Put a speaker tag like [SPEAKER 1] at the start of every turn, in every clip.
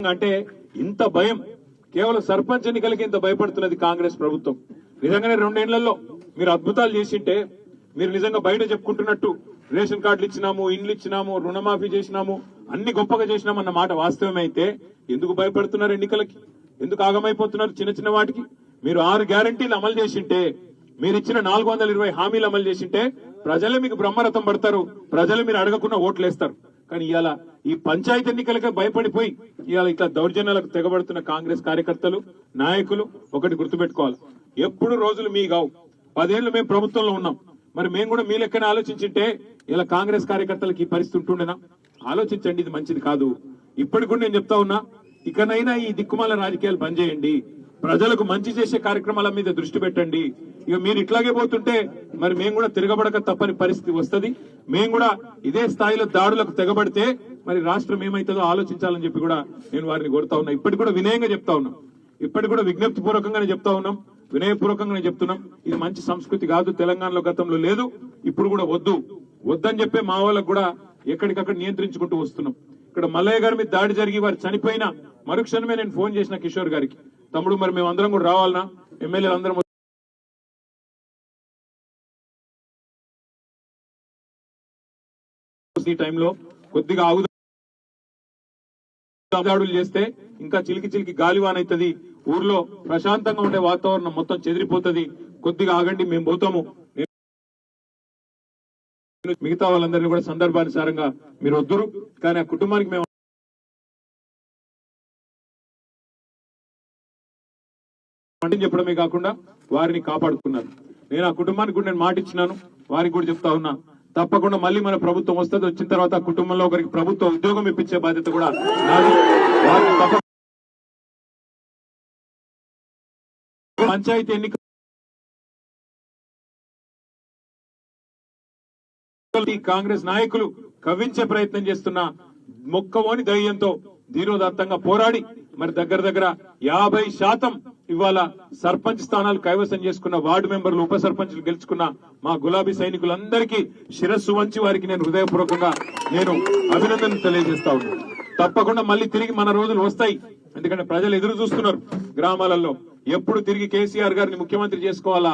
[SPEAKER 1] అంటే ఇంత భయం కేవలం సర్పంచ్ ఎన్నికలకి ఇంత భయపడుతున్నది కాంగ్రెస్ ప్రభుత్వం. నిజంగానే 2 ఏళ్లలో మీరు అద్భుతాలు చేసింటే, మీరు నిజంగా బయట చెప్పుకుంటున్నట్టు రేషన్ కార్డులు ఇచ్చినాము, ఇండ్లు ఇచ్చినాము, రుణమాఫీ చేసినాము, అన్ని గొప్పగా చేసినామన్న మాట వాస్తవమైతే ఎందుకు భయపడుతున్నారు? ఎన్నికలకి ఎందుకు ఆగమైపోతున్నారు? చిన్న చిన్న వాటికి మీరు 6 గ్యారంటీలు అమలు చేసింటే, మీరు ఇచ్చిన 420 హామీలు అమలు చేసింటే ప్రజలే మీకు బ్రహ్మరథం పడతారు, ప్రజలు మీరు అడగకుండా ఓట్లేస్తారు. కానీ ఇవాళ ఈ పంచాయతీ ఎన్నికలకే భయపడిపోయి ఇవాళ ఇట్లా దౌర్జన్యాలకు తెగబడుతున్న కాంగ్రెస్ కార్యకర్తలు, నాయకులు ఒకటి గుర్తుపెట్టుకోవాలి, ఎప్పుడు రోజులు మీ కావు. 10 ఏళ్లు మేము ప్రభుత్వంలో ఉన్నాం, మరి మేము కూడా మీ లెక్కనే ఆలోచించింటే ఇలా కాంగ్రెస్ కార్యకర్తలకు ఈ పరిస్థితి ఉంటుండేనా? ఆలోచించండి, ఇది మంచిది కాదు. ఇప్పటికి కూడా నేను చెప్తా ఉన్నా, ఇకనైనా ఈ దిక్కుమాల రాజకీయాలు బంద్ చేయండి, ప్రజలకు మంచి చేసే కార్యక్రమాల మీద దృష్టి పెట్టండి. ఇక మీరు ఇట్లాగే పోతుంటే మరి మేము కూడా తిరగబడక తప్పని పరిస్థితి వస్తుంది. మేము కూడా ఇదే స్థాయిలో దాడులకు తెగబడితే మరి రాష్ట్రం ఏమైతుందో ఆలోచించాలని చెప్పి కూడా నేను వారిని కోరుతా ఉన్నా. ఇప్పటికి కూడా వినయంగా చెప్తా ఉన్నాం, ఇప్పటికి కూడా విజ్ఞప్తి పూర్వకంగానే చెప్తా ఉన్నాం, వినయపూర్వకంగానే చెప్తున్నాం. ఇది మంచి సంస్కృతి కాదు, తెలంగాణలో గతంలో లేదు, ఇప్పుడు కూడా వద్దని చెప్పే మా వాళ్ళకు కూడా ఎక్కడికక్కడ నియంత్రించుకుంటూ వస్తున్నాం. ఇక్కడ మల్లయ్య గారి మీద దాడి జరిగి వారు చనిపోయిన మరుక్షణమే నేను ఫోన్ చేసిన కిషోర్ గారికి, తమ్ముడు మరి మేము అందరం కూడా రావాలన్నా, ఎమ్మెల్యేలు అందరం ఈ టైంలో కొద్దిగా దాడులు చేస్తే ఇంకా చిలికి గాలివాన్ అవుతుంది, ఊర్లో ప్రశాంతంగా ఉండే వాతావరణం మొత్తం చెదిరిపోతుంది, కొద్దిగా ఆగండి మేము పోతాము. మిగతా వాళ్ళందరినీ కూడా సందర్భానుసారంగా మీరు వద్దురు, కానీ ఆ కుటుంబానికి మేము చెప్పడమే కాకుండా వారిని కాపాడుకున్నారు. నేను ఆ కుటుంబానికి కూడా నేను మాట ఇచ్చినాను, వారికి కూడా చెప్తా ఉన్నా, తప్పకుండా మళ్ళీ మన ప్రభుత్వం వస్తుంది, వచ్చిన తర్వాత కుటుంబంలో ఒకరికి ప్రభుత్వ ఉద్యోగం ఇప్పించే బాధ్యత కూడా నాది. పంచాయతీ ఎన్నిక కాంగ్రెస్ నాయకులు కవ్వించే ప్రయత్నం చేస్తున్న మొక్కవోని ధైర్యంతో ధీరోదాత్తంగా పోరాడి మరి దగ్గర 50% ఇవాళ సర్పంచ్ స్థానాలు కైవసం చేసుకున్న వార్డు మెంబర్లు, ఉప సర్పంచ్లు గెలుచుకున్న మా గులాబీ సైనికులందరికీ శిరస్సు వంచి వారికి నేను హృదయపూర్వకంగా నేను అభినందనలు తెలియజేస్తా ఉన్నాను. తప్పకుండా మళ్ళీ తిరిగి మన రోజులు వస్తాయి, ఎందుకంటే ప్రజలు ఎదురు చూస్తున్నారు గ్రామాలలో. ఎప్పుడు తిరిగి కేసీఆర్ గారిని ముఖ్యమంత్రి చేసుకోవాలా,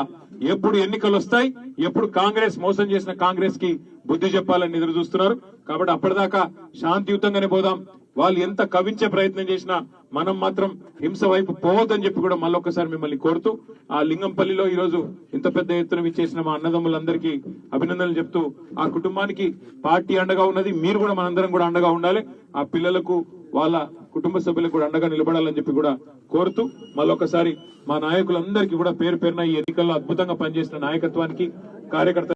[SPEAKER 1] ఎప్పుడు ఎన్నికలు వస్తాయి, ఎప్పుడు కాంగ్రెస్ మోసం చేసిన కాంగ్రెస్ కి బుద్ధి చెప్పాలని ఎదురు చూస్తున్నారు. కాబట్టి అప్పటిదాకా శాంతియుతంగానే పోదాం. వాళ్ళు ఎంత కవించే ప్రయత్నం చేసినా మనం మాత్రం హింస వైపు పోవద్దని చెప్పి కూడా మళ్ళొక్కసారి మిమ్మల్ని కోరుతూ, ఆ లింగంపల్లిలో ఈ రోజు ఇంత పెద్ద ఎత్తున విచ్చేసిన మా అన్నదమ్ములందరికీ అభినందనలు చెప్తూ, ఆ కుటుంబానికి పార్టీ అండగా ఉన్నది, మీరు కూడా మనందరం కూడా అండగా ఉండాలి, ఆ పిల్లలకు వాళ్ళ కుటుంబ సభ్యులకు కూడా అండగా నిలబడాలని చెప్పి కూడా కోరుతూ, మళ్ళొకసారి మా నాయకులందరికీ కూడా పేరు పేరున ఈ ఎన్నికల్లో అద్భుతంగా పనిచేసిన నాయకత్వానికి, కార్యకర్త